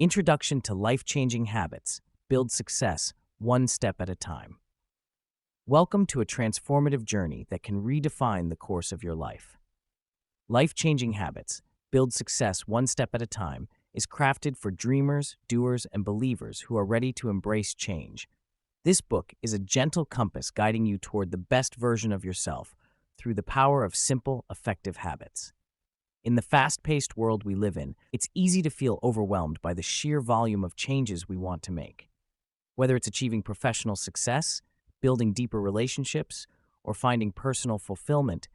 Introduction to Life-Changing Habits. Build Success One Step at a Time. Welcome to a transformative journey that can redefine the course of your life. Life-Changing Habits. Build Success One Step at a Time is crafted for dreamers, doers, and believers who are ready to embrace change. This book is a gentle compass guiding you toward the best version of yourself through the power of simple, effective habits. In the fast-paced world we live in, it's easy to feel overwhelmed by the sheer volume of changes we want to make. Whether it's achieving professional success, building deeper relationships, or finding personal fulfillment,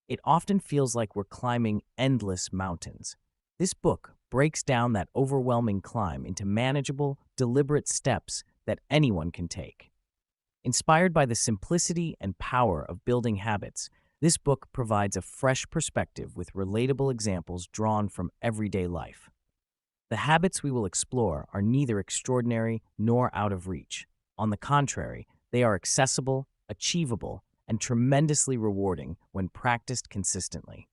it often feels like we're climbing endless mountains. This book breaks down that overwhelming climb into manageable, deliberate steps that anyone can take. Inspired by the simplicity and power of building habits, this book provides a fresh perspective with relatable examples drawn from everyday life. The habits we will explore are neither extraordinary nor out of reach. On the contrary, they are accessible, achievable, and tremendously rewarding when practiced consistently.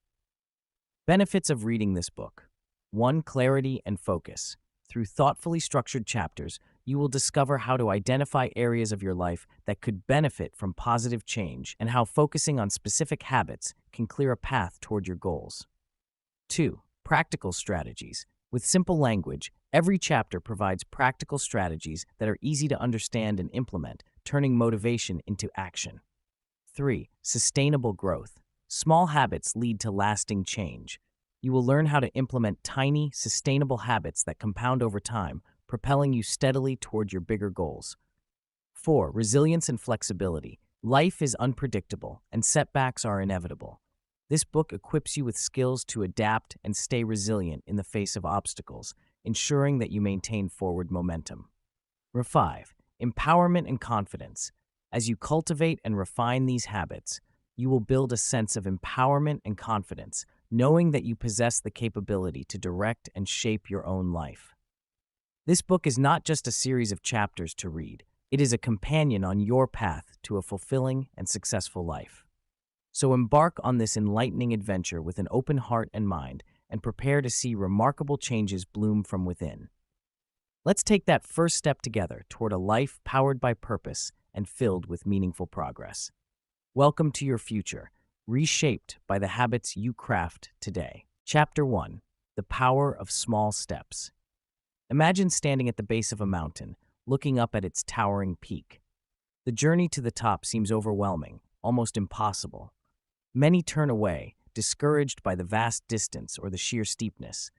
Benefits of reading this book. 1. Clarity and focus. Through thoughtfully structured chapters, you will discover how to identify areas of your life that could benefit from positive change and how focusing on specific habits can clear a path toward your goals. 2. Practical strategies. With simple language, every chapter provides practical strategies that are easy to understand and implement, turning motivation into action. 3. Sustainable growth. Small habits lead to lasting change. You will learn how to implement tiny, sustainable habits that compound over time, propelling you steadily toward your bigger goals. 4. Resilience and flexibility. Life is unpredictable, and setbacks are inevitable. This book equips you with skills to adapt and stay resilient in the face of obstacles, ensuring that you maintain forward momentum. 5. Empowerment and confidence. As you cultivate and refine these habits, you will build a sense of empowerment and confidence, knowing that you possess the capability to direct and shape your own life. This book is not just a series of chapters to read. It is a companion on your path to a fulfilling and successful life. So embark on this enlightening adventure with an open heart and mind, and prepare to see remarkable changes bloom from within. Let's take that first step together toward a life powered by purpose and filled with meaningful progress. Welcome to your future, reshaped by the habits you craft today. Chapter 1. The Power of Small Steps. Imagine standing at the base of a mountain, looking up at its towering peak. The journey to the top seems overwhelming, almost impossible. Many turn away, discouraged by the vast distance or the sheer steepness.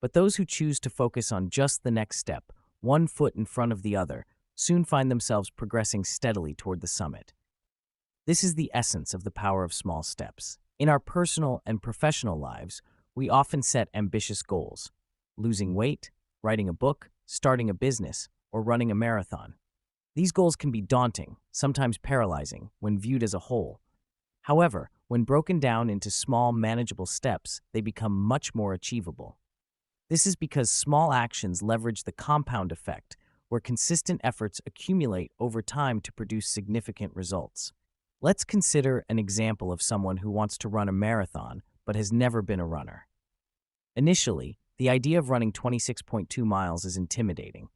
But those who choose to focus on just the next step, one foot in front of the other, soon find themselves progressing steadily toward the summit. This is the essence of the power of small steps. In our personal and professional lives, we often set ambitious goals: losing weight, writing a book, starting a business, or running a marathon. These goals can be daunting, sometimes paralyzing, when viewed as a whole. However, when broken down into small, manageable steps, they become much more achievable. This is because small actions leverage the compound effect, where consistent efforts accumulate over time to produce significant results. Let's consider an example of someone who wants to run a marathon but has never been a runner. Initially, the idea of running 26.2 miles is intimidating,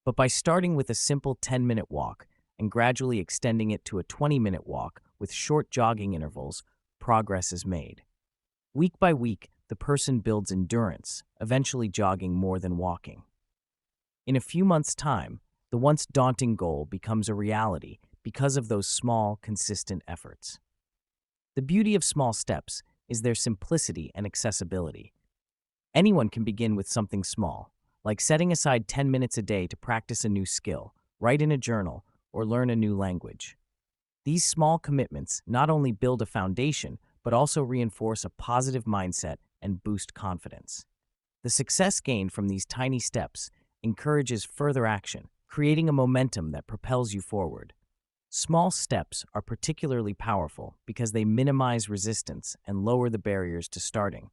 but by starting with a simple 10-minute walk and gradually extending it to a 20-minute walk with short jogging intervals, progress is made. Week by week, the person builds endurance, eventually jogging more than walking. In a few months' time, the once daunting goal becomes a reality because of those small, consistent efforts. The beauty of small steps is their simplicity and accessibility. Anyone can begin with something small, like setting aside 10 minutes a day to practice a new skill, write in a journal, or learn a new language. These small commitments not only build a foundation, but also reinforce a positive mindset and boost confidence. The success gained from these tiny steps encourages further action, creating a momentum that propels you forward. Small steps are particularly powerful because they minimize resistance and lower the barriers to starting.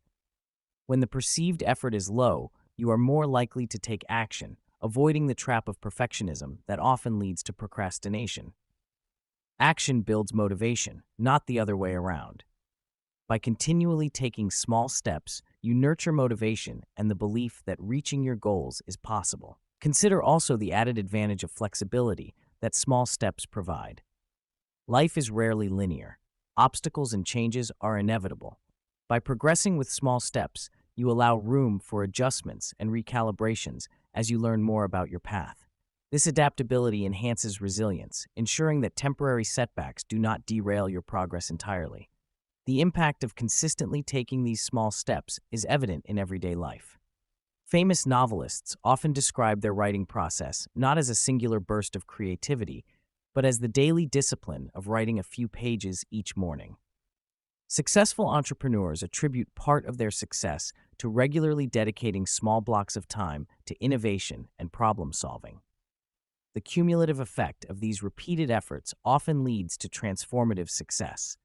When the perceived effort is low, you are more likely to take action, avoiding the trap of perfectionism that often leads to procrastination. Action builds motivation, not the other way around. By continually taking small steps, you nurture motivation and the belief that reaching your goals is possible. Consider also the added advantage of flexibility that small steps provide. Life is rarely linear. Obstacles and changes are inevitable. By progressing with small steps, you allow room for adjustments and recalibrations as you learn more about your path. This adaptability enhances resilience, ensuring that temporary setbacks do not derail your progress entirely. The impact of consistently taking these small steps is evident in everyday life. Famous novelists often describe their writing process not as a singular burst of creativity, but as the daily discipline of writing a few pages each morning. Successful entrepreneurs attribute part of their success to regularly dedicating small blocks of time to innovation and problem solving. The cumulative effect of these repeated efforts often leads to transformative success.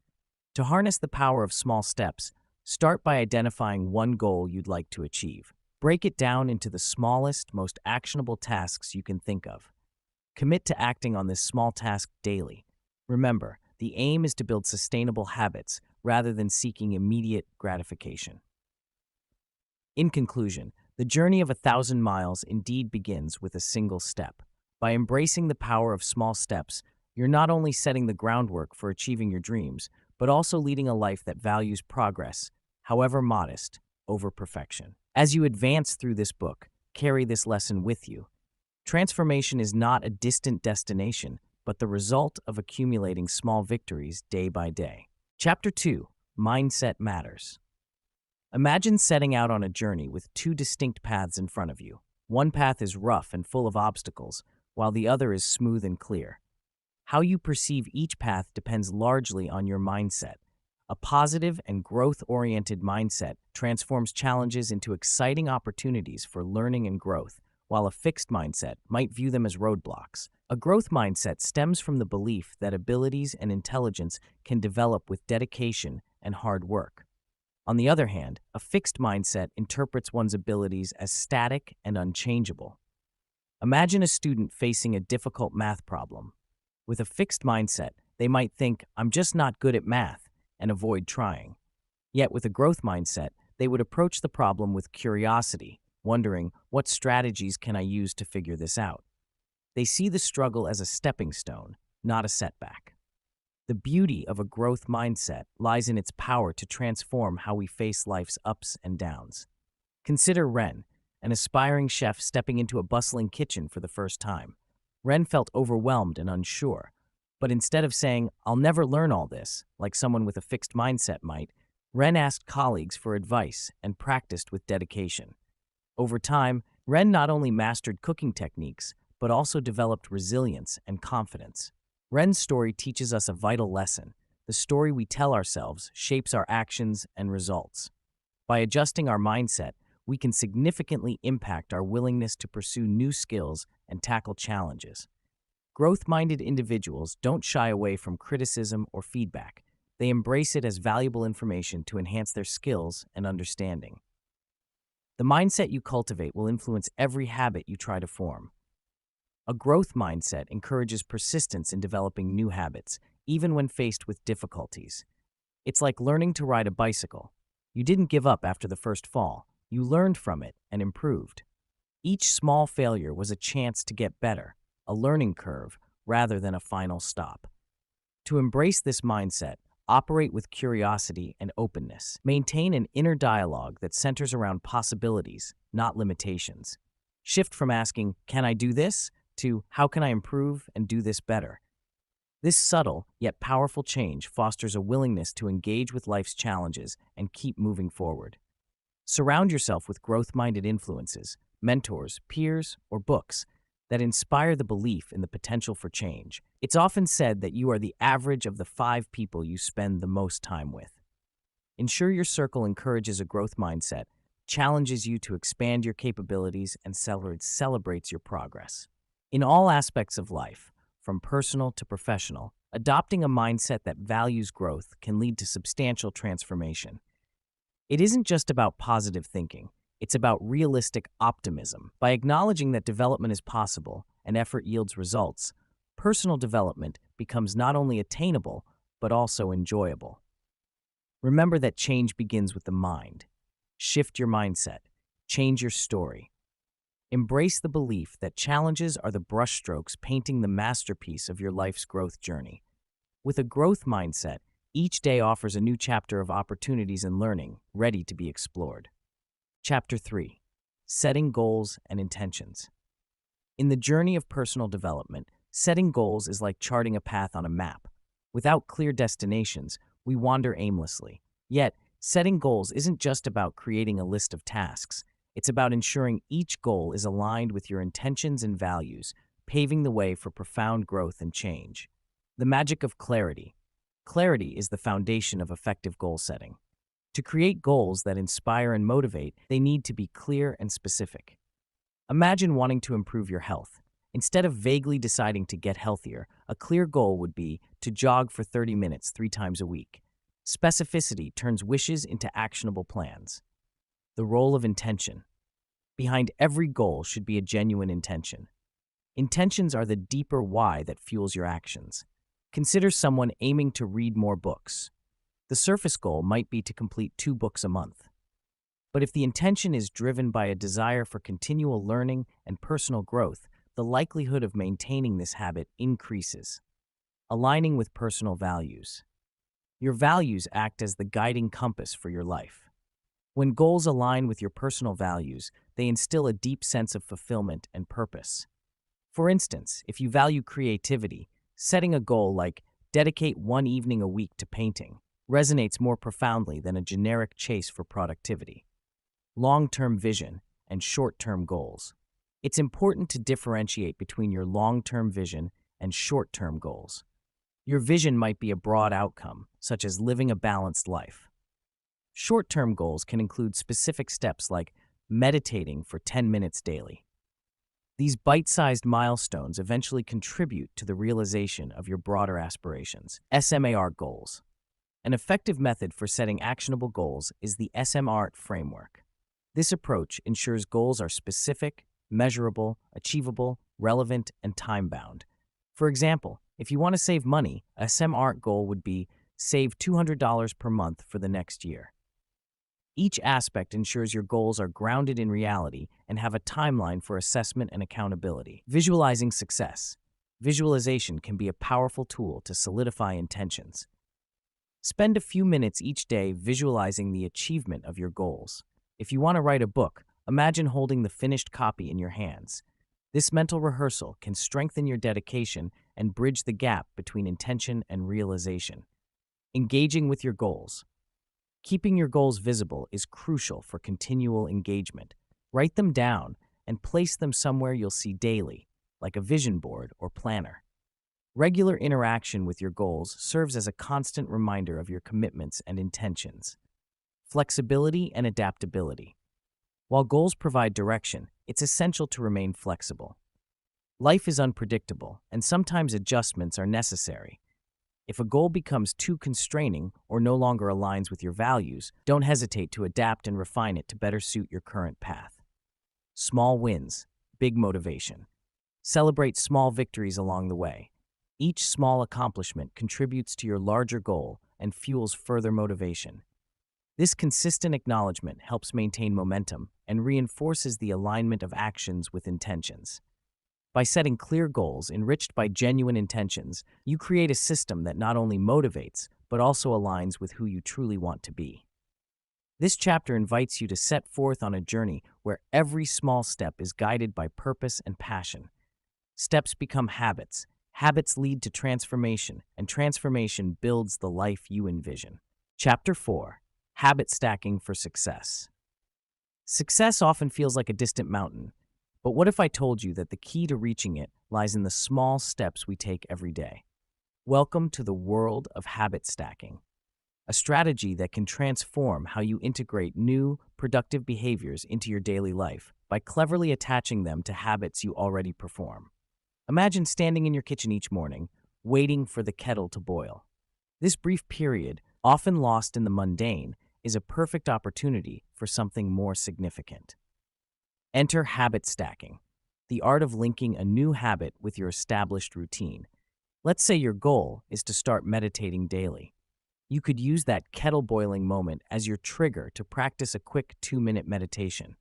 To harness the power of small steps, start by identifying one goal you'd like to achieve. Break it down into the smallest, most actionable tasks you can think of. Commit to acting on this small task daily. Remember, the aim is to build sustainable habits rather than seeking immediate gratification. In conclusion, the journey of 1,000 miles indeed begins with a single step. By embracing the power of small steps, you're not only setting the groundwork for achieving your dreams, but also leading a life that values progress, however modest, over perfection. As you advance through this book, carry this lesson with you. Transformation is not a distant destination, but the result of accumulating small victories day by day. Chapter 2: Mindset Matters. Imagine setting out on a journey with two distinct paths in front of you. One path is rough and full of obstacles, while the other is smooth and clear. How you perceive each path depends largely on your mindset. A positive and growth-oriented mindset transforms challenges into exciting opportunities for learning and growth, while a fixed mindset might view them as roadblocks. A growth mindset stems from the belief that abilities and intelligence can develop with dedication and hard work. On the other hand, a fixed mindset interprets one's abilities as static and unchangeable. Imagine a student facing a difficult math problem. With a fixed mindset, they might think, "I'm just not good at math," and avoid trying. Yet with a growth mindset, they would approach the problem with curiosity, wondering, what strategies can I use to figure this out? They see the struggle as a stepping stone, not a setback. The beauty of a growth mindset lies in its power to transform how we face life's ups and downs. Consider Ren, an aspiring chef stepping into a bustling kitchen for the first time. Ren felt overwhelmed and unsure, but instead of saying, "I'll never learn all this," like someone with a fixed mindset might, Ren asked colleagues for advice and practiced with dedication. Over time, Ren not only mastered cooking techniques, but also developed resilience and confidence. Ren's story teaches us a vital lesson. The story we tell ourselves shapes our actions and results. By adjusting our mindset, we can significantly impact our willingness to pursue new skills and tackle challenges. Growth-minded individuals don't shy away from criticism or feedback. They embrace it as valuable information to enhance their skills and understanding. The mindset you cultivate will influence every habit you try to form. A growth mindset encourages persistence in developing new habits, even when faced with difficulties. It's like learning to ride a bicycle. You didn't give up after the first fall. You learned from it and improved. Each small failure was a chance to get better, a learning curve rather than a final stop. To embrace this mindset, operate with curiosity and openness. Maintain an inner dialogue that centers around possibilities, not limitations. Shift from asking, "Can I do this?" to "How can I improve and do this better?" This subtle yet powerful change fosters a willingness to engage with life's challenges and keep moving forward. Surround yourself with growth-minded influences, mentors, peers, or books that inspire the belief in the potential for change. It's often said that you are the average of the 5 people you spend the most time with. Ensure your circle encourages a growth mindset, challenges you to expand your capabilities, and celebrates your progress. In all aspects of life, from personal to professional, adopting a mindset that values growth can lead to substantial transformation. It isn't just about positive thinking. It's about realistic optimism. By acknowledging that development is possible and effort yields results, personal development becomes not only attainable, but also enjoyable. Remember that change begins with the mind. Shift your mindset. Change your story. Embrace the belief that challenges are the brushstrokes painting the masterpiece of your life's growth journey. With a growth mindset, each day offers a new chapter of opportunities and learning ready to be explored. Chapter 3. Setting Goals and Intentions. In the journey of personal development, setting goals is like charting a path on a map. Without clear destinations, we wander aimlessly. Yet, setting goals isn't just about creating a list of tasks. It's about ensuring each goal is aligned with your intentions and values, paving the way for profound growth and change. The magic of clarity. Clarity is the foundation of effective goal setting. To create goals that inspire and motivate, they need to be clear and specific. Imagine wanting to improve your health. Instead of vaguely deciding to get healthier, a clear goal would be to jog for 30 minutes 3 times a week. Specificity turns wishes into actionable plans. The role of intention. Behind every goal should be a genuine intention. Intentions are the deeper why that fuels your actions. Consider someone aiming to read more books. The surface goal might be to complete 2 books a month. But if the intention is driven by a desire for continual learning and personal growth, the likelihood of maintaining this habit increases. Aligning with personal values. Your values act as the guiding compass for your life. When goals align with your personal values, they instill a deep sense of fulfillment and purpose. For instance, if you value creativity, setting a goal like dedicate 1 evening a week to painting resonates more profoundly than a generic chase for productivity. Long-term vision and short-term goals. It's important to differentiate between your long-term vision and short-term goals. Your vision might be a broad outcome, such as living a balanced life. Short-term goals can include specific steps like meditating for 10 minutes daily. These bite-sized milestones eventually contribute to the realization of your broader aspirations. SMART goals. An effective method for setting actionable goals is the SMART framework. This approach ensures goals are specific, measurable, achievable, relevant, and time-bound. For example, if you want to save money, a SMART goal would be save $200 per month for the next year. Each aspect ensures your goals are grounded in reality and have a timeline for assessment and accountability. Visualizing success. Visualization can be a powerful tool to solidify intentions. Spend a few minutes each day visualizing the achievement of your goals. If you want to write a book, imagine holding the finished copy in your hands. This mental rehearsal can strengthen your dedication and bridge the gap between intention and realization. Engaging with your goals. Keeping your goals visible is crucial for continual engagement. Write them down and place them somewhere you'll see daily, like a vision board or planner. Regular interaction with your goals serves as a constant reminder of your commitments and intentions. Flexibility and adaptability. While goals provide direction, it's essential to remain flexible. Life is unpredictable, and sometimes adjustments are necessary. If a goal becomes too constraining or no longer aligns with your values, don't hesitate to adapt and refine it to better suit your current path. Small wins, big motivation. Celebrate small victories along the way. Each small accomplishment contributes to your larger goal and fuels further motivation. This consistent acknowledgement helps maintain momentum and reinforces the alignment of actions with intentions. By setting clear goals enriched by genuine intentions, you create a system that not only motivates, but also aligns with who you truly want to be. This chapter invites you to set forth on a journey where every small step is guided by purpose and passion. Steps become habits, habits lead to transformation, and transformation builds the life you envision. Chapter 4. Habit Stacking for Success. Success often feels like a distant mountain, but what if I told you that the key to reaching it lies in the small steps we take every day? Welcome to the world of habit stacking, a strategy that can transform how you integrate new, productive behaviors into your daily life by cleverly attaching them to habits you already perform. Imagine standing in your kitchen each morning, waiting for the kettle to boil. This brief period, often lost in the mundane, is a perfect opportunity for something more significant. Enter habit stacking, the art of linking a new habit with your established routine. Let's say your goal is to start meditating daily. You could use that kettle boiling moment as your trigger to practice a quick 2-minute meditation.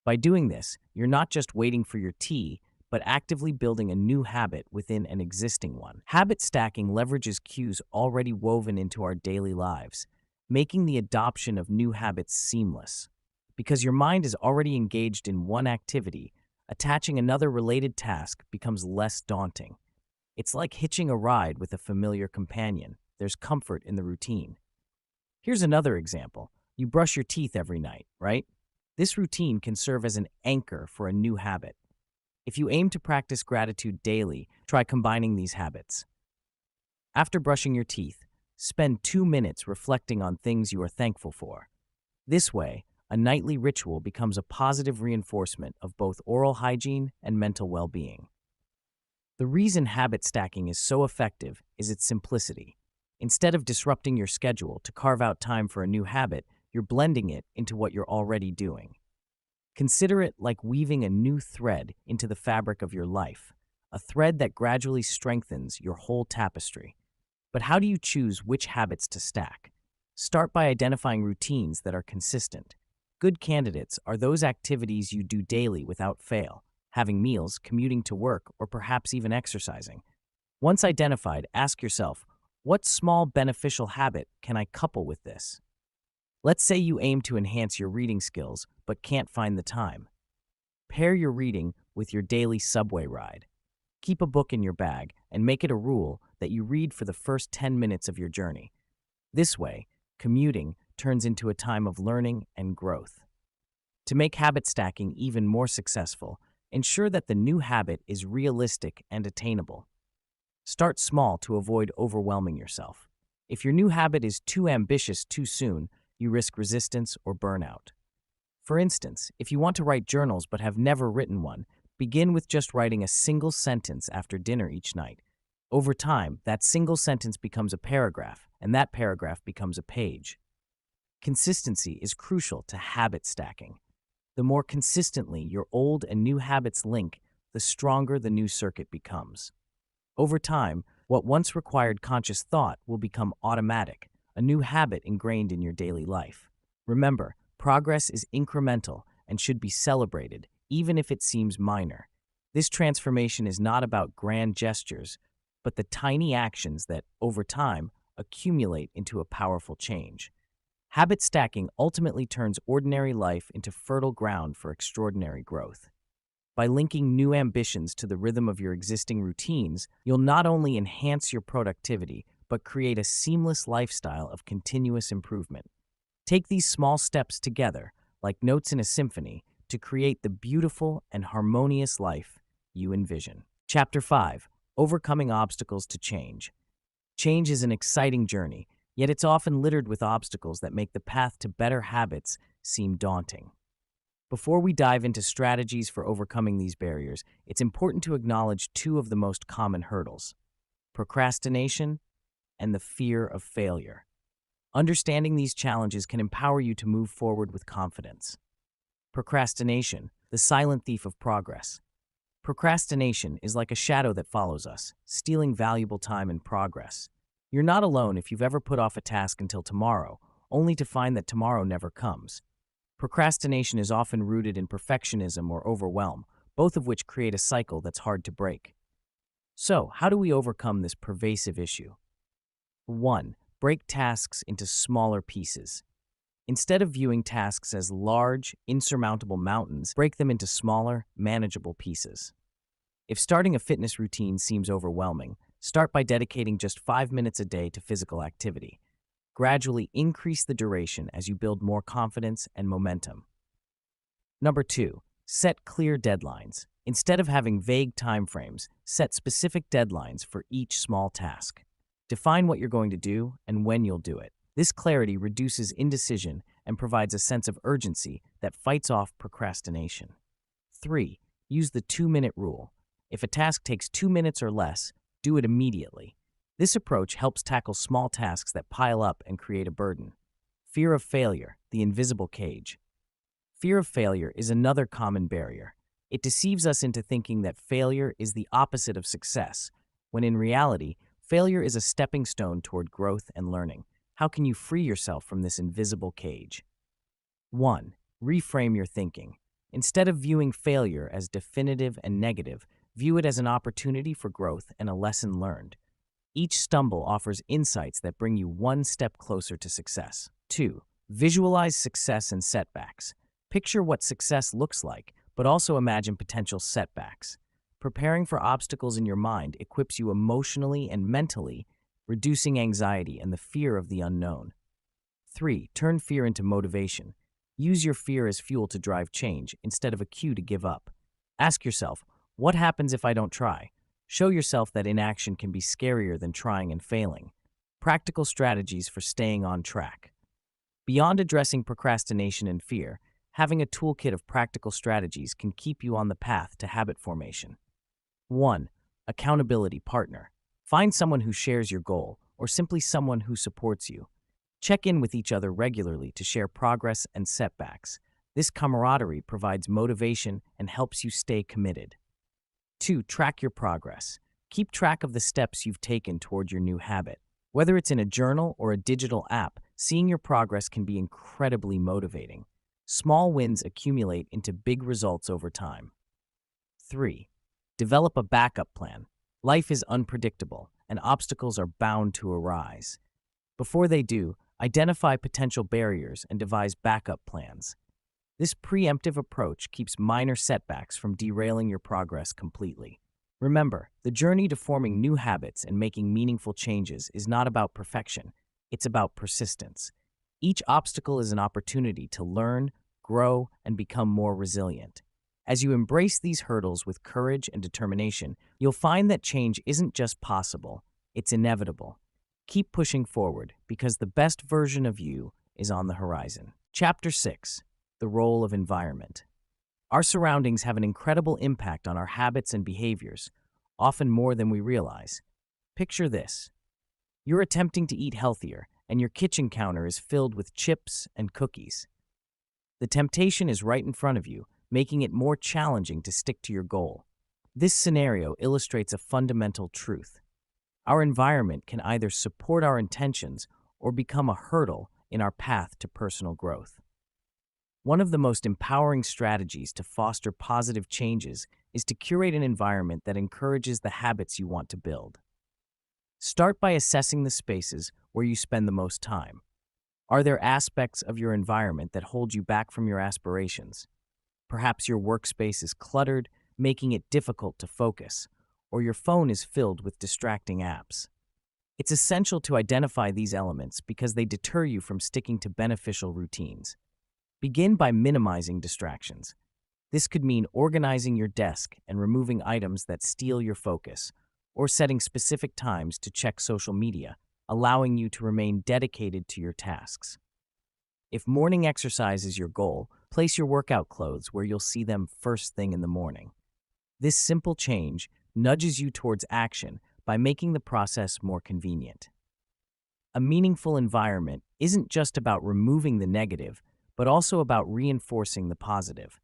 By doing this, you're not just waiting for your tea, but actively building a new habit within an existing one. Habit stacking leverages cues already woven into our daily lives, making the adoption of new habits seamless. Because your mind is already engaged in one activity, attaching another related task becomes less daunting. It's like hitching a ride with a familiar companion. There's comfort in the routine. Here's another example. You brush your teeth every night, right? This routine can serve as an anchor for a new habit. If you aim to practice gratitude daily, try combining these habits. After brushing your teeth, spend 2 minutes reflecting on things you are thankful for. This way, a nightly ritual becomes a positive reinforcement of both oral hygiene and mental well-being. The reason habit stacking is so effective is its simplicity. Instead of disrupting your schedule to carve out time for a new habit, you're blending it into what you're already doing. Consider it like weaving a new thread into the fabric of your life, a thread that gradually strengthens your whole tapestry. But how do you choose which habits to stack? Start by identifying routines that are consistent. Good candidates are those activities you do daily without fail, having meals, commuting to work, or perhaps even exercising. Once identified, ask yourself, what small beneficial habit can I couple with this? Let's say you aim to enhance your reading skills but can't find the time. Pair your reading with your daily subway ride. Keep a book in your bag and make it a rule that you read for the first 10 minutes of your journey. This way, commuting turns into a time of learning and growth. To make habit stacking even more successful, ensure that the new habit is realistic and attainable. Start small to avoid overwhelming yourself. If your new habit is too ambitious too soon, you risk resistance or burnout. For instance, if you want to write journals but have never written one, begin with just writing a single sentence after dinner each night. Over time, that single sentence becomes a paragraph, and that paragraph becomes a page. Consistency is crucial to habit stacking. The more consistently your old and new habits link, the stronger the new circuit becomes. Over time, what once required conscious thought will become automatic, a new habit ingrained in your daily life. Remember, progress is incremental and should be celebrated, even if it seems minor. This transformation is not about grand gestures, but the tiny actions that, over time, accumulate into a powerful change. Habit stacking ultimately turns ordinary life into fertile ground for extraordinary growth. By linking new ambitions to the rhythm of your existing routines, you'll not only enhance your productivity, but create a seamless lifestyle of continuous improvement. Take these small steps together, like notes in a symphony, to create the beautiful and harmonious life you envision. Chapter 5: Overcoming Obstacles to Change. Change is an exciting journey, yet it's often littered with obstacles that make the path to better habits seem daunting. Before we dive into strategies for overcoming these barriers, it's important to acknowledge two of the most common hurdles: procrastination and the fear of failure. Understanding these challenges can empower you to move forward with confidence. Procrastination, the silent thief of progress. Procrastination is like a shadow that follows us, stealing valuable time and progress. You're not alone if you've ever put off a task until tomorrow, only to find that tomorrow never comes. Procrastination is often rooted in perfectionism or overwhelm, both of which create a cycle that's hard to break. So, how do we overcome this pervasive issue? 1. Break tasks into smaller pieces. Instead of viewing tasks as large, insurmountable mountains, break them into smaller, manageable pieces. If starting a fitness routine seems overwhelming, start by dedicating just 5 minutes a day to physical activity. Gradually increase the duration as you build more confidence and momentum. Number 2. Set clear deadlines. Instead of having vague timeframes, set specific deadlines for each small task. Define what you're going to do and when you'll do it. This clarity reduces indecision and provides a sense of urgency that fights off procrastination. 3. Use the 2-minute rule. If a task takes 2 minutes or less, do it immediately. This approach helps tackle small tasks that pile up and create a burden. Fear of failure, the invisible cage. Fear of failure is another common barrier. It deceives us into thinking that failure is the opposite of success, when in reality, failure is a stepping stone toward growth and learning. How can you free yourself from this invisible cage? 1. Reframe your thinking. Instead of viewing failure as definitive and negative, view it as an opportunity for growth and a lesson learned. Each stumble offers insights that bring you one step closer to success. 2. Visualize success and setbacks. Picture what success looks like, but also imagine potential setbacks. Preparing for obstacles in your mind equips you emotionally and mentally, reducing anxiety and the fear of the unknown. 3. Turn fear into motivation. Use your fear as fuel to drive change instead of a cue to give up. Ask yourself, what happens if I don't try? Show yourself that inaction can be scarier than trying and failing. Practical strategies for staying on track. Beyond addressing procrastination and fear, having a toolkit of practical strategies can keep you on the path to habit formation. 1. Accountability partner. Find someone who shares your goal or simply someone who supports you. Check in with each other regularly to share progress and setbacks. This camaraderie provides motivation and helps you stay committed. 2. Track your progress. Keep track of the steps you've taken toward your new habit. Whether it's in a journal or a digital app, seeing your progress can be incredibly motivating. Small wins accumulate into big results over time. 3. Develop a backup plan. Life is unpredictable, and obstacles are bound to arise. Before they do, identify potential barriers and devise backup plans. This preemptive approach keeps minor setbacks from derailing your progress completely. Remember, the journey to forming new habits and making meaningful changes is not about perfection, it's about persistence. Each obstacle is an opportunity to learn, grow, and become more resilient. As you embrace these hurdles with courage and determination, you'll find that change isn't just possible, it's inevitable. Keep pushing forward because the best version of you is on the horizon. Chapter 6. The Role of Environment. Our surroundings have an incredible impact on our habits and behaviors, often more than we realize. Picture this. You're attempting to eat healthier, and your kitchen counter is filled with chips and cookies. The temptation is right in front of you, making it more challenging to stick to your goal. This scenario illustrates a fundamental truth. Our environment can either support our intentions or become a hurdle in our path to personal growth. One of the most empowering strategies to foster positive changes is to curate an environment that encourages the habits you want to build. Start by assessing the spaces where you spend the most time. Are there aspects of your environment that hold you back from your aspirations? Perhaps your workspace is cluttered, making it difficult to focus, or your phone is filled with distracting apps. It's essential to identify these elements because they deter you from sticking to beneficial routines. Begin by minimizing distractions. This could mean organizing your desk and removing items that steal your focus, or setting specific times to check social media, allowing you to remain dedicated to your tasks. If morning exercise is your goal, place your workout clothes where you'll see them first thing in the morning. This simple change nudges you towards action by making the process more convenient. A meaningful environment isn't just about removing the negative, but also about reinforcing the positive.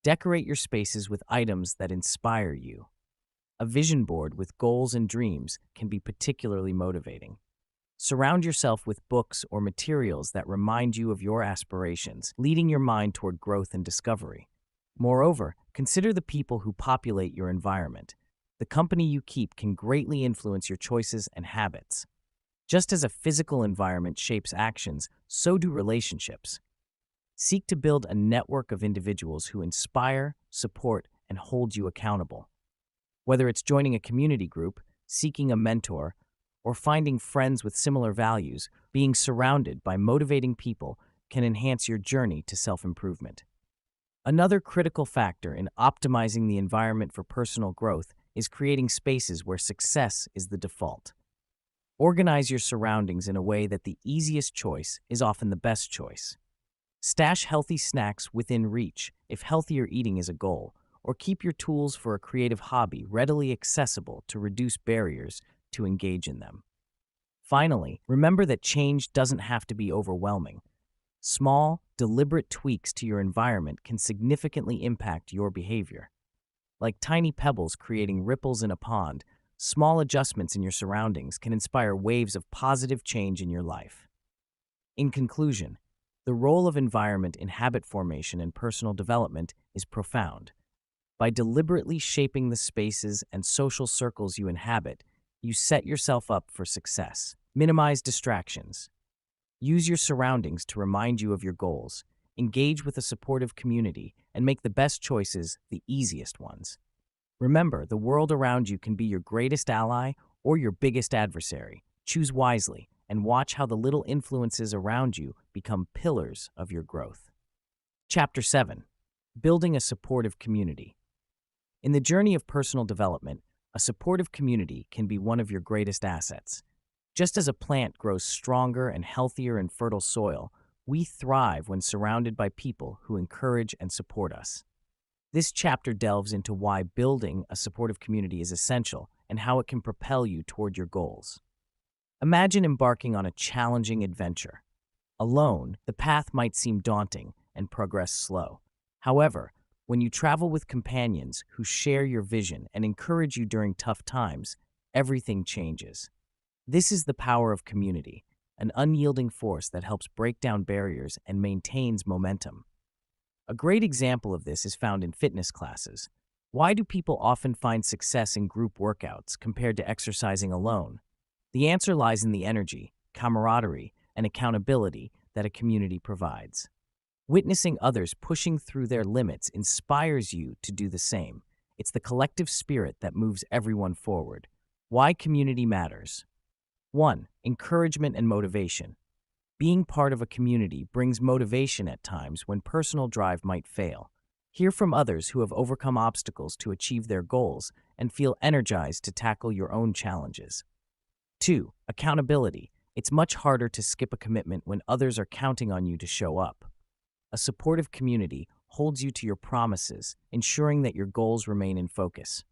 Decorate your spaces with items that inspire you. A vision board with goals and dreams can be particularly motivating. Surround yourself with books or materials that remind you of your aspirations, leading your mind toward growth and discovery. Moreover, consider the people who populate your environment. The company you keep can greatly influence your choices and habits. Just as a physical environment shapes actions, so do relationships. Seek to build a network of individuals who inspire, support, and hold you accountable. Whether it's joining a community group, seeking a mentor, or finding friends with similar values, being surrounded by motivating people can enhance your journey to self-improvement. Another critical factor in optimizing the environment for personal growth is creating spaces where success is the default. Organize your surroundings in a way that the easiest choice is often the best choice. Stash healthy snacks within reach if healthier eating is a goal, or keep your tools for a creative hobby readily accessible to reduce barriers to engage in them. Finally, remember that change doesn't have to be overwhelming. Small, deliberate tweaks to your environment can significantly impact your behavior. Like tiny pebbles creating ripples in a pond, small adjustments in your surroundings can inspire waves of positive change in your life. In conclusion, the role of environment in habit formation and personal development is profound. By deliberately shaping the spaces and social circles you inhabit, you set yourself up for success. Minimize distractions. Use your surroundings to remind you of your goals. Engage with a supportive community and make the best choices the easiest ones. Remember, the world around you can be your greatest ally or your biggest adversary. Choose wisely and watch how the little influences around you become pillars of your growth. Chapter 7. Building a supportive community. In the journey of personal development, a supportive community can be one of your greatest assets. Just as a plant grows stronger and healthier in fertile soil, we thrive when surrounded by people who encourage and support us. This chapter delves into why building a supportive community is essential and how it can propel you toward your goals. Imagine embarking on a challenging adventure. Alone, the path might seem daunting and progress slow. However, when you travel with companions who share your vision and encourage you during tough times, everything changes. This is the power of community, an unyielding force that helps break down barriers and maintains momentum. A great example of this is found in fitness classes. Why do people often find success in group workouts compared to exercising alone? The answer lies in the energy, camaraderie, and accountability that a community provides. Witnessing others pushing through their limits inspires you to do the same. It's the collective spirit that moves everyone forward. Why community matters. 1. Encouragement and motivation. Being part of a community brings motivation at times when personal drive might fail. Hear from others who have overcome obstacles to achieve their goals and feel energized to tackle your own challenges. 2. Accountability. It's much harder to skip a commitment when others are counting on you to show up. A supportive community holds you to your promises, ensuring that your goals remain in focus.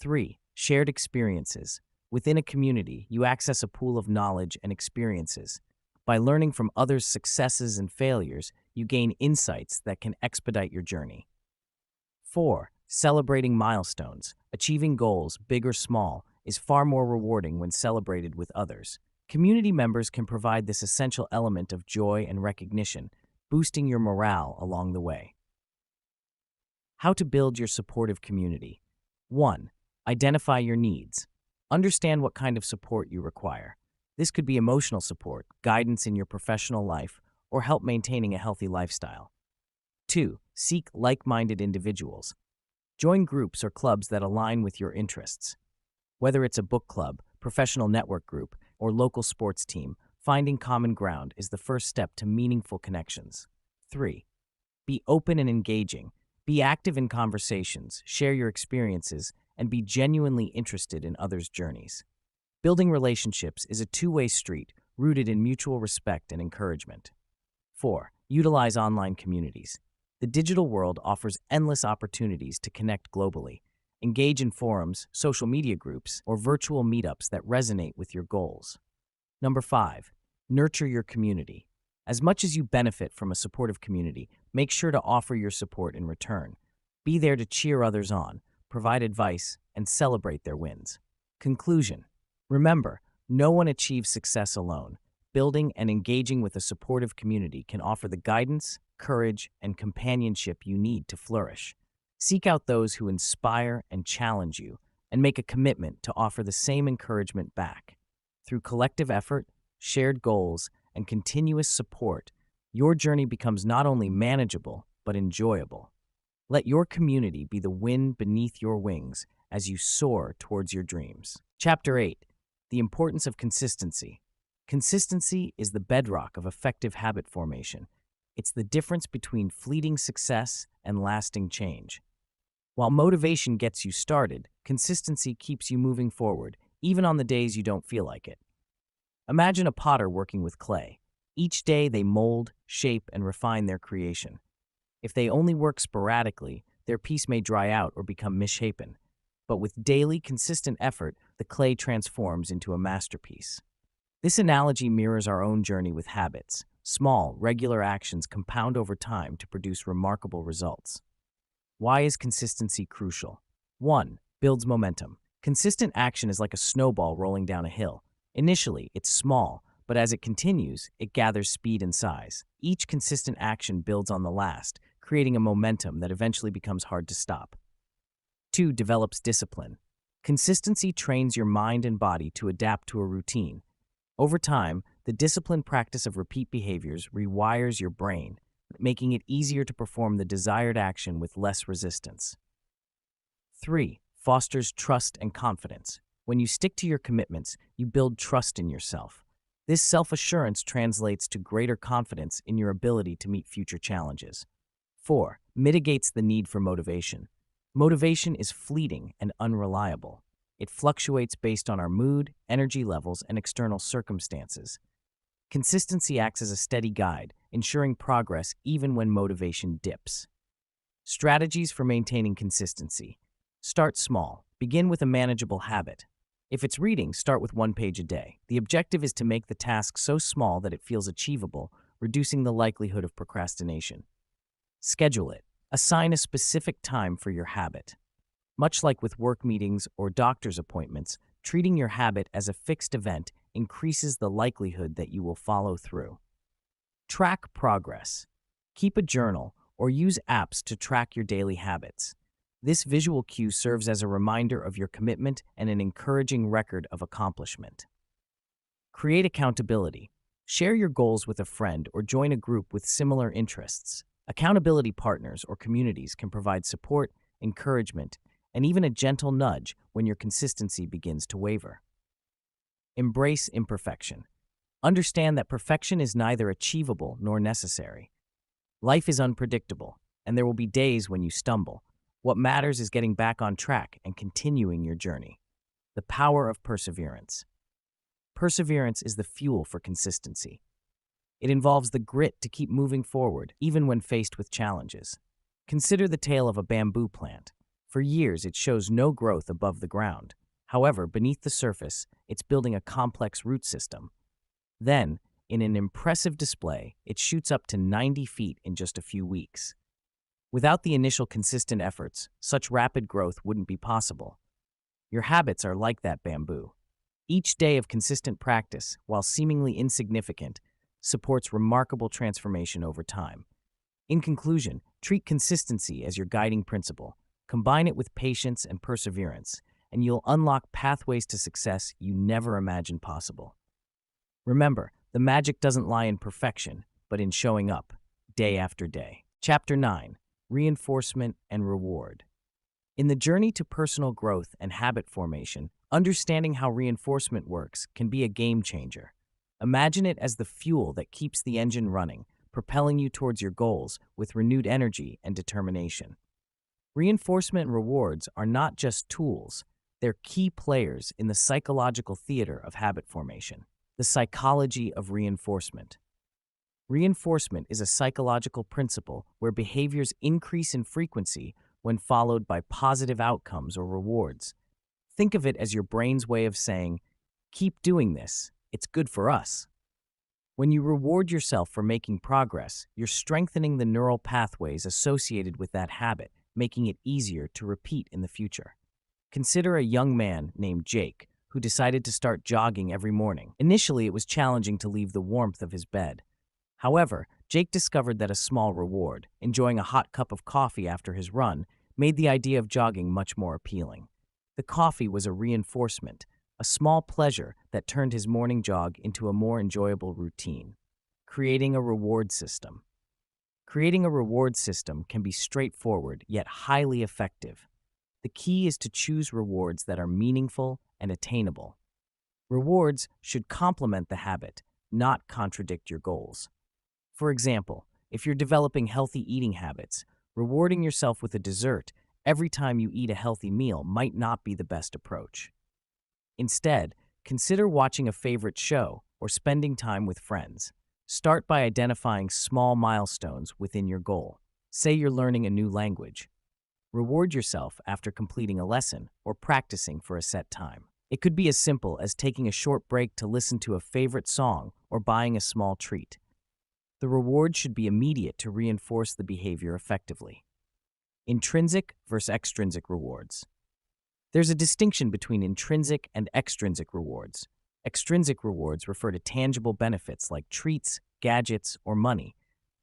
3. Shared experiences. Within a community, you access a pool of knowledge and experiences. By learning from others' successes and failures, you gain insights that can expedite your journey. 4. Celebrating milestones. Achieving goals, big or small, is far more rewarding when celebrated with others. Community members can provide this essential element of joy and recognition, boosting your morale along the way. How to build your supportive community. 1. Identify your needs. Understand what kind of support you require. This could be emotional support, guidance in your professional life, or help maintaining a healthy lifestyle. 2. Seek like-minded individuals. Join groups or clubs that align with your interests. Whether it's a book club, professional network group, or local sports team, finding common ground is the first step to meaningful connections. 3. Be open and engaging. Be active in conversations, share your experiences, and be genuinely interested in others' journeys. Building relationships is a two-way street rooted in mutual respect and encouragement. 4. Utilize online communities. The digital world offers endless opportunities to connect globally. Engage in forums, social media groups, or virtual meetups that resonate with your goals. 5. Nurture your community. As much as you benefit from a supportive community, make sure to offer your support in return. Be there to cheer others on, provide advice, and celebrate their wins. Conclusion. Remember, no one achieves success alone. Building and engaging with a supportive community can offer the guidance, courage, and companionship you need to flourish. Seek out those who inspire and challenge you, and make a commitment to offer the same encouragement back. Through collective effort, shared goals, and continuous support, your journey becomes not only manageable, but enjoyable. Let your community be the wind beneath your wings as you soar towards your dreams. Chapter 8. The importance of consistency. Consistency is the bedrock of effective habit formation. It's the difference between fleeting success and lasting change. While motivation gets you started, consistency keeps you moving forward, even on the days you don't feel like it. Imagine a potter working with clay. Each day they mold, shape, and refine their creation. If they only work sporadically, their piece may dry out or become misshapen. But with daily, consistent effort, the clay transforms into a masterpiece. This analogy mirrors our own journey with habits. Small, regular actions compound over time to produce remarkable results. Why is consistency crucial? 1. Builds momentum. Consistent action is like a snowball rolling down a hill. Initially, it's small, but as it continues, it gathers speed and size. Each consistent action builds on the last, creating a momentum that eventually becomes hard to stop. 2. Develops discipline. Consistency trains your mind and body to adapt to a routine. Over time, the disciplined practice of repeat behaviors rewires your brain, making it easier to perform the desired action with less resistance. 3. Fosters trust and confidence. When you stick to your commitments, you build trust in yourself. This self-assurance translates to greater confidence in your ability to meet future challenges. 4. Mitigates the need for motivation. Motivation is fleeting and unreliable. It fluctuates based on our mood, energy levels, and external circumstances. Consistency acts as a steady guide, ensuring progress even when motivation dips. Strategies for maintaining consistency. Start small. Begin with a manageable habit. If it's reading, start with 1 page a day. The objective is to make the task so small that it feels achievable, reducing the likelihood of procrastination. Schedule it. Assign a specific time for your habit. Much like with work meetings or doctor's appointments, treating your habit as a fixed event increases the likelihood that you will follow through. Track progress. Keep a journal or use apps to track your daily habits. This visual cue serves as a reminder of your commitment and an encouraging record of accomplishment. Create accountability. Share your goals with a friend or join a group with similar interests. Accountability partners or communities can provide support, encouragement, and even a gentle nudge when your consistency begins to waver. Embrace imperfection. Understand that perfection is neither achievable nor necessary. Life is unpredictable, and there will be days when you stumble. What matters is getting back on track and continuing your journey. The power of perseverance. Perseverance is the fuel for consistency. It involves the grit to keep moving forward, even when faced with challenges. Consider the tale of a bamboo plant. For years, it shows no growth above the ground. However, beneath the surface, it's building a complex root system. Then, in an impressive display, it shoots up to 90 feet in just a few weeks. Without the initial consistent efforts, such rapid growth wouldn't be possible. Your habits are like that bamboo. Each day of consistent practice, while seemingly insignificant, supports remarkable transformation over time. In conclusion, treat consistency as your guiding principle. Combine it with patience and perseverance, and you'll unlock pathways to success you never imagined possible. Remember, the magic doesn't lie in perfection, but in showing up, day after day. Chapter 9. Reinforcement and Reward. In the journey to personal growth and habit formation, understanding how reinforcement works can be a game changer. Imagine it as the fuel that keeps the engine running, propelling you towards your goals with renewed energy and determination. Reinforcement and rewards are not just tools, they're key players in the psychological theater of habit formation. The psychology of reinforcement. Reinforcement is a psychological principle where behaviors increase in frequency when followed by positive outcomes or rewards. Think of it as your brain's way of saying, "Keep doing this, it's good for us." When you reward yourself for making progress, you're strengthening the neural pathways associated with that habit, making it easier to repeat in the future. Consider a young man named Jake who decided to start jogging every morning. Initially, it was challenging to leave the warmth of his bed. However, Jake discovered that a small reward, enjoying a hot cup of coffee after his run, made the idea of jogging much more appealing. The coffee was a reinforcement, a small pleasure that turned his morning jog into a more enjoyable routine. Creating a reward system. Creating a reward system can be straightforward yet highly effective. The key is to choose rewards that are meaningful and attainable. Rewards should complement the habit, not contradict your goals. For example, if you're developing healthy eating habits, rewarding yourself with a dessert every time you eat a healthy meal might not be the best approach. Instead, consider watching a favorite show or spending time with friends. Start by identifying small milestones within your goal. Say you're learning a new language. Reward yourself after completing a lesson or practicing for a set time. It could be as simple as taking a short break to listen to a favorite song or buying a small treat. The reward should be immediate to reinforce the behavior effectively. Intrinsic versus extrinsic rewards. There's a distinction between intrinsic and extrinsic rewards. Extrinsic rewards refer to tangible benefits like treats, gadgets, or money.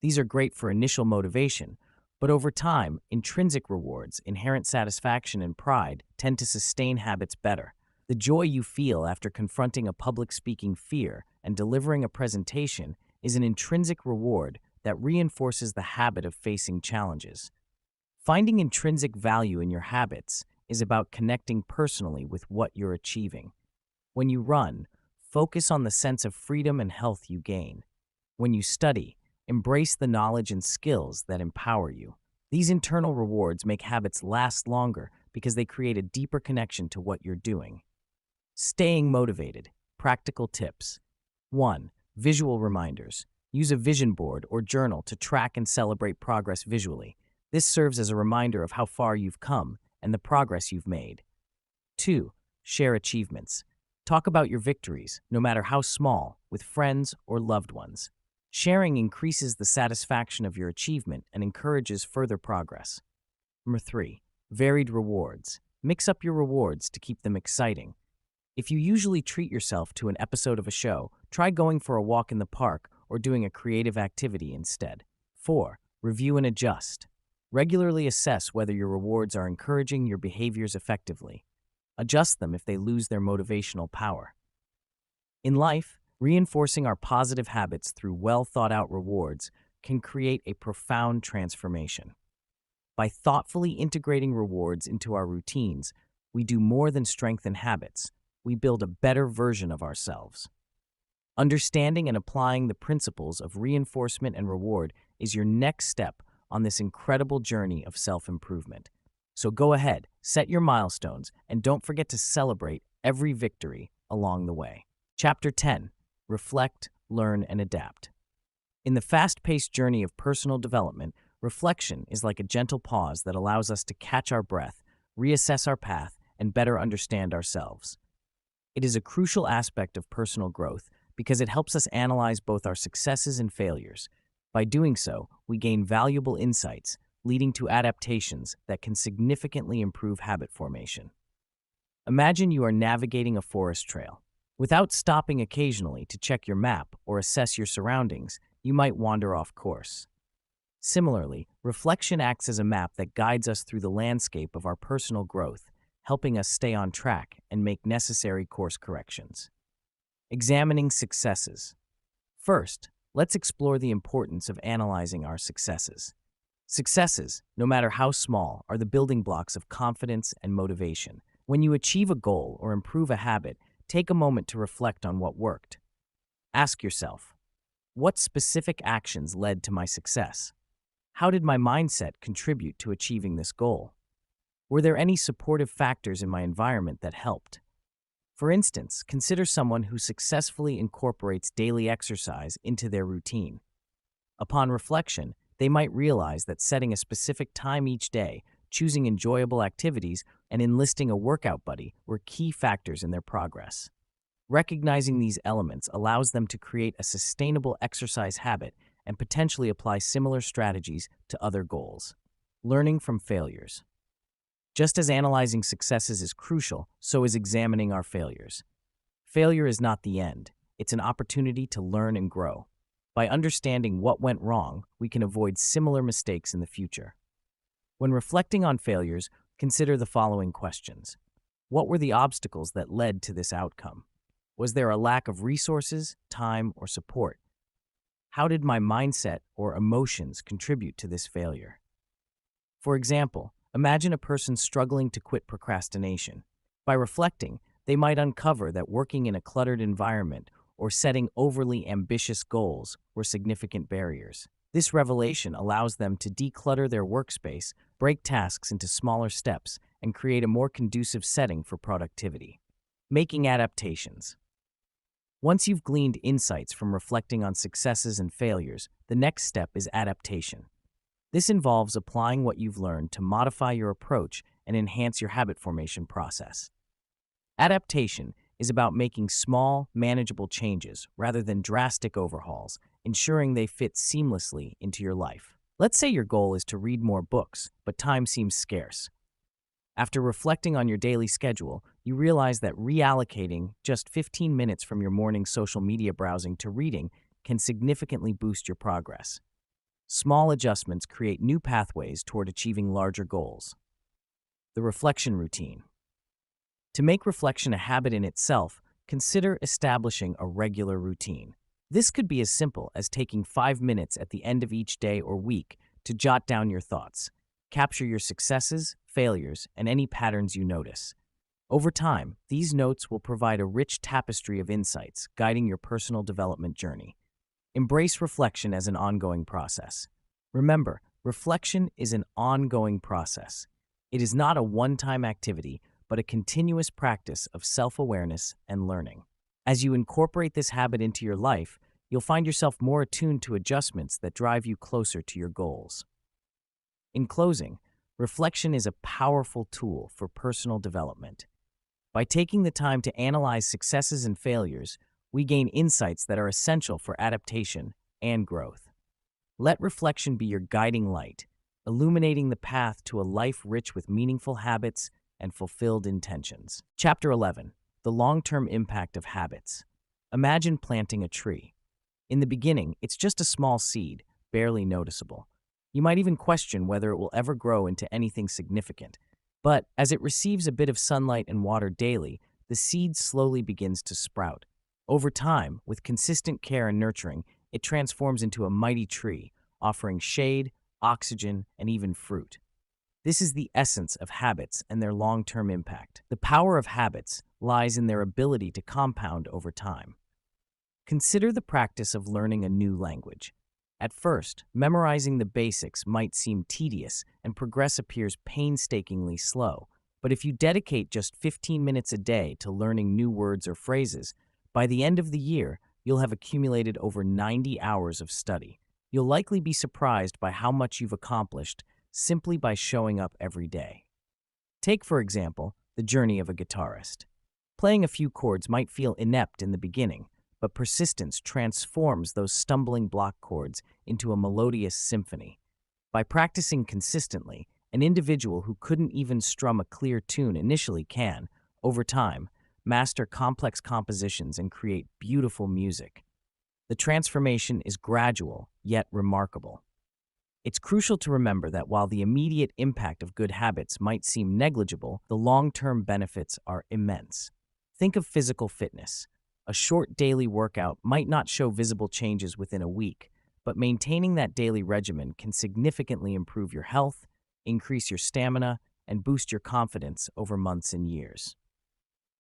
These are great for initial motivation, but over time, intrinsic rewards, inherent satisfaction, and pride tend to sustain habits better. The joy you feel after confronting a public speaking fear and delivering a presentation is an intrinsic reward that reinforces the habit of facing challenges. Finding intrinsic value in your habits is about connecting personally with what you're achieving. When you run, focus on the sense of freedom and health you gain. When you study, embrace the knowledge and skills that empower you. These internal rewards make habits last longer because they create a deeper connection to what you're doing. Staying motivated. Practical tips. 1. Visual reminders. Use a vision board or journal to track and celebrate progress visually. This serves as a reminder of how far you've come and the progress you've made. 2. Share achievements. Talk about your victories, no matter how small, with friends or loved ones. Sharing increases the satisfaction of your achievement and encourages further progress. Number 3. Varied rewards. Mix up your rewards to keep them exciting. If you usually treat yourself to an episode of a show, try going for a walk in the park or doing a creative activity instead. 4. Review and adjust. Regularly assess whether your rewards are encouraging your behaviors effectively. Adjust them if they lose their motivational power. In life, reinforcing our positive habits through well-thought-out rewards can create a profound transformation. By thoughtfully integrating rewards into our routines, we do more than strengthen habits. We build a better version of ourselves. Understanding and applying the principles of reinforcement and reward is your next step on this incredible journey of self-improvement. So go ahead, set your milestones, and don't forget to celebrate every victory along the way. Chapter 10. Reflect, Learn, and Adapt. In the fast-paced journey of personal development, reflection is like a gentle pause that allows us to catch our breath, reassess our path, and better understand ourselves. It is a crucial aspect of personal growth because it helps us analyze both our successes and failures. By doing so, we gain valuable insights, leading to adaptations that can significantly improve habit formation. Imagine you are navigating a forest trail. Without stopping occasionally to check your map or assess your surroundings, you might wander off course. Similarly, reflection acts as a map that guides us through the landscape of our personal growth, helping us stay on track and make necessary course corrections. Examining successes. First, let's explore the importance of analyzing our successes. Successes, no matter how small, are the building blocks of confidence and motivation. When you achieve a goal or improve a habit, take a moment to reflect on what worked. Ask yourself, what specific actions led to my success? How did my mindset contribute to achieving this goal? Were there any supportive factors in my environment that helped? For instance, consider someone who successfully incorporates daily exercise into their routine. Upon reflection, they might realize that setting a specific time each day, choosing enjoyable activities, and enlisting a workout buddy were key factors in their progress. Recognizing these elements allows them to create a sustainable exercise habit and potentially apply similar strategies to other goals. Learning from failures. Just as analyzing successes is crucial, so is examining our failures. Failure is not the end. It's an opportunity to learn and grow. By understanding what went wrong, we can avoid similar mistakes in the future. When reflecting on failures, consider the following questions. What were the obstacles that led to this outcome? Was there a lack of resources, time, or support? How did my mindset or emotions contribute to this failure? For example, imagine a person struggling to quit procrastination. By reflecting, they might uncover that working in a cluttered environment or setting overly ambitious goals were significant barriers. This revelation allows them to declutter their workspace, break tasks into smaller steps, and create a more conducive setting for productivity. Making adaptations. Once you've gleaned insights from reflecting on successes and failures, the next step is adaptation. This involves applying what you've learned to modify your approach and enhance your habit formation process. Adaptation is about making small, manageable changes rather than drastic overhauls, ensuring they fit seamlessly into your life. Let's say your goal is to read more books, but time seems scarce. After reflecting on your daily schedule, you realize that reallocating just 15 minutes from your morning social media browsing to reading can significantly boost your progress. Small adjustments create new pathways toward achieving larger goals. The reflection routine. To make reflection a habit in itself, consider establishing a regular routine. This could be as simple as taking 5 minutes at the end of each day or week to jot down your thoughts. Capture your successes, failures, and any patterns you notice. Over time, these notes will provide a rich tapestry of insights guiding your personal development journey. Embrace reflection as an ongoing process. Remember, reflection is an ongoing process. It is not a one-time activity, but a continuous practice of self-awareness and learning. As you incorporate this habit into your life, you'll find yourself more attuned to adjustments that drive you closer to your goals. In closing, reflection is a powerful tool for personal development. By taking the time to analyze successes and failures, we gain insights that are essential for adaptation and growth. Let reflection be your guiding light, illuminating the path to a life rich with meaningful habits and fulfilled intentions. Chapter 11. The long-term impact of habits. Imagine planting a tree. In the beginning, it's just a small seed, barely noticeable. You might even question whether it will ever grow into anything significant. But as it receives a bit of sunlight and water daily, the seed slowly begins to sprout. Over time, with consistent care and nurturing, it transforms into a mighty tree, offering shade, oxygen, and even fruit. This is the essence of habits and their long-term impact. The power of habits lies in their ability to compound over time. Consider the practice of learning a new language. At first, memorizing the basics might seem tedious and progress appears painstakingly slow. But if you dedicate just 15 minutes a day to learning new words or phrases, by the end of the year, you'll have accumulated over 90 hours of study. You'll likely be surprised by how much you've accomplished simply by showing up every day. Take, for example, the journey of a guitarist. Playing a few chords might feel inept in the beginning, but persistence transforms those stumbling block chords into a melodious symphony. By practicing consistently, an individual who couldn't even strum a clear tune initially can, over time, master complex compositions and create beautiful music. The transformation is gradual, yet remarkable. It's crucial to remember that while the immediate impact of good habits might seem negligible, the long-term benefits are immense. Think of physical fitness. A short daily workout might not show visible changes within a week, but maintaining that daily regimen can significantly improve your health, increase your stamina, and boost your confidence over months and years.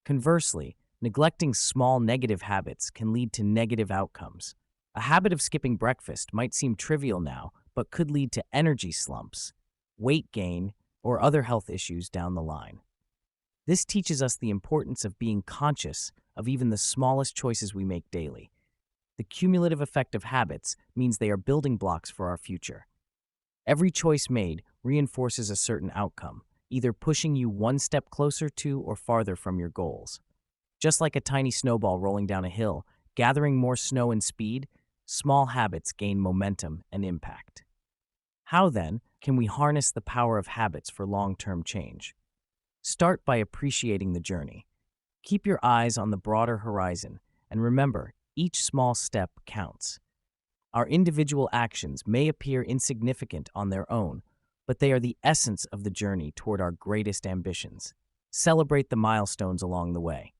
Conversely, neglecting small negative habits can lead to negative outcomes. A habit of skipping breakfast might seem trivial now, but could lead to energy slumps, weight gain, or other health issues down the line. This teaches us the importance of being conscious of even the smallest choices we make daily. The cumulative effect of habits means they are building blocks for our future. Every choice made reinforces a certain outcome, either pushing you one step closer to or farther from your goals. Just like a tiny snowball rolling down a hill, gathering more snow and speed, small habits gain momentum and impact. How, then, can we harness the power of habits for long-term change? Start by appreciating the journey. Keep your eyes on the broader horizon, and remember, each small step counts. Our individual actions may appear insignificant on their own, but they are the essence of the journey toward our greatest ambitions. Celebrate the milestones along the way.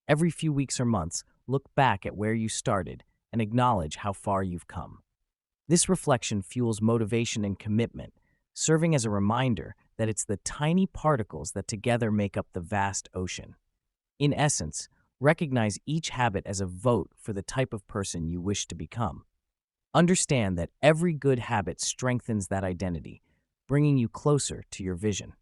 Every few weeks or months, look back at where you started and acknowledge how far you've come. This reflection fuels motivation and commitment, serving as a reminder that it's the tiny particles that together make up the vast ocean. In essence, recognize each habit as a vote for the type of person you wish to become. Understand that every good habit strengthens that identity, bringing you closer to your vision.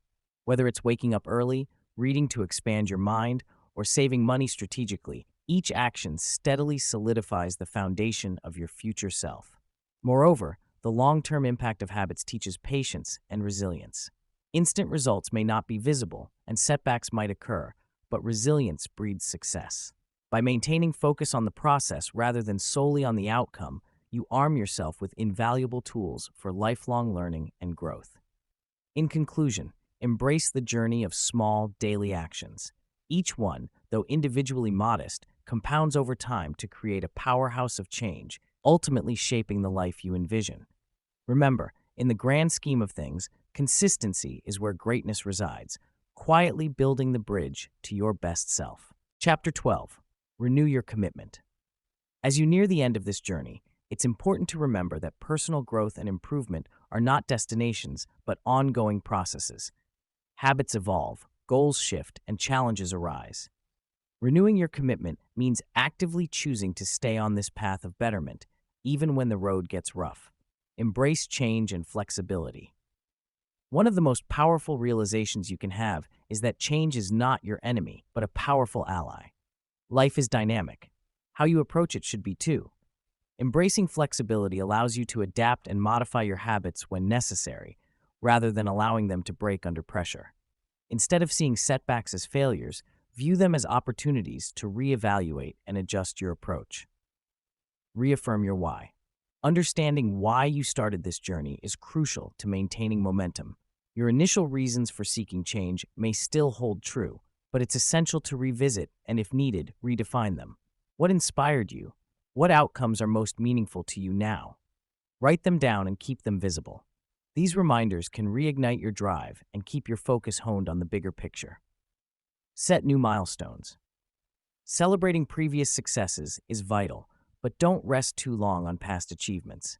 Whether it's waking up early, reading to expand your mind, or saving money strategically, each action steadily solidifies the foundation of your future self. Moreover, the long-term impact of habits teaches patience and resilience. Instant results may not be visible, and setbacks might occur, but resilience breeds success. By maintaining focus on the process rather than solely on the outcome, you arm yourself with invaluable tools for lifelong learning and growth. In conclusion, Embrace the journey of small, daily actions. Each one, though individually modest, compounds over time to create a powerhouse of change, ultimately shaping the life you envision. Remember, in the grand scheme of things, consistency is where greatness resides, quietly building the bridge to your best self. Chapter 12. Renew your commitment. As you near the end of this journey, it's important to remember that personal growth and improvement are not destinations, but ongoing processes. Habits evolve, goals shift, and challenges arise. Renewing your commitment means actively choosing to stay on this path of betterment, even when the road gets rough. Embrace change and flexibility. One of the most powerful realizations you can have is that change is not your enemy, but a powerful ally. Life is dynamic. How you approach it should be too. Embracing flexibility allows you to adapt and modify your habits when necessary, rather than allowing them to break under pressure. Instead of seeing setbacks as failures, view them as opportunities to reevaluate and adjust your approach. Reaffirm your why. Understanding why you started this journey is crucial to maintaining momentum. Your initial reasons for seeking change may still hold true, but it's essential to revisit and, if needed, redefine them. What inspired you? What outcomes are most meaningful to you now? Write them down and keep them visible. These reminders can reignite your drive and keep your focus honed on the bigger picture. Set new milestones. Celebrating previous successes is vital, but don't rest too long on past achievements.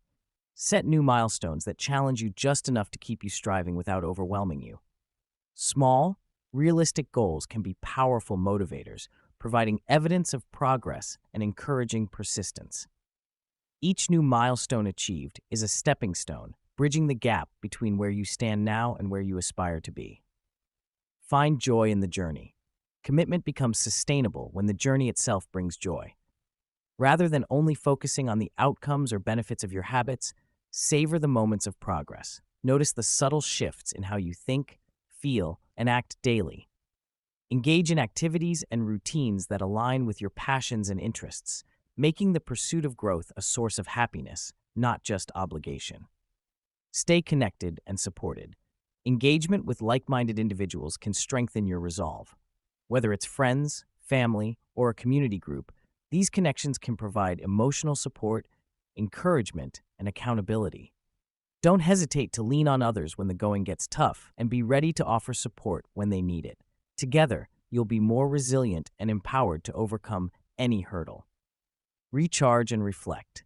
Set new milestones that challenge you just enough to keep you striving without overwhelming you. Small, realistic goals can be powerful motivators, providing evidence of progress and encouraging persistence. Each new milestone achieved is a stepping stone, bridging the gap between where you stand now and where you aspire to be. Find joy in the journey. Commitment becomes sustainable when the journey itself brings joy. Rather than only focusing on the outcomes or benefits of your habits, savor the moments of progress. Notice the subtle shifts in how you think, feel, and act daily. Engage in activities and routines that align with your passions and interests, making the pursuit of growth a source of happiness, not just obligation. Stay connected and supported. Engagement with like-minded individuals can strengthen your resolve. Whether it's friends, family, or a community group, these connections can provide emotional support, encouragement, and accountability. Don't hesitate to lean on others when the going gets tough, and be ready to offer support when they need it. Together, you'll be more resilient and empowered to overcome any hurdle. Recharge and reflect.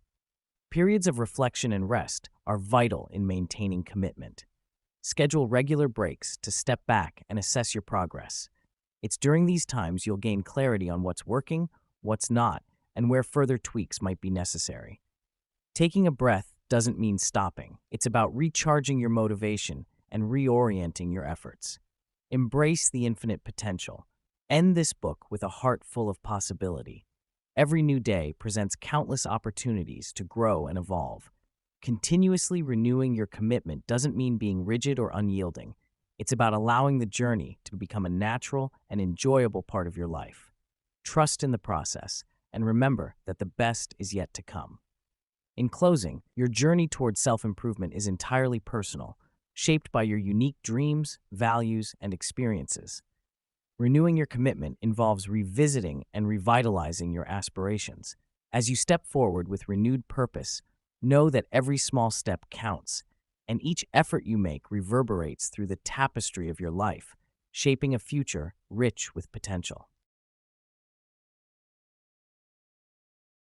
Periods of reflection and rest are vital in maintaining commitment. Schedule regular breaks to step back and assess your progress. It's during these times you'll gain clarity on what's working, what's not, and where further tweaks might be necessary. Taking a breath doesn't mean stopping. It's about recharging your motivation and reorienting your efforts. Embrace the infinite potential. End this book with a heart full of possibility. Every new day presents countless opportunities to grow and evolve. Continuously renewing your commitment doesn't mean being rigid or unyielding. It's about allowing the journey to become a natural and enjoyable part of your life. Trust in the process, and remember that the best is yet to come. In closing, your journey towards self-improvement is entirely personal, shaped by your unique dreams, values, and experiences. Renewing your commitment involves revisiting and revitalizing your aspirations. As you step forward with renewed purpose, know that every small step counts, and each effort you make reverberates through the tapestry of your life, shaping a future rich with potential.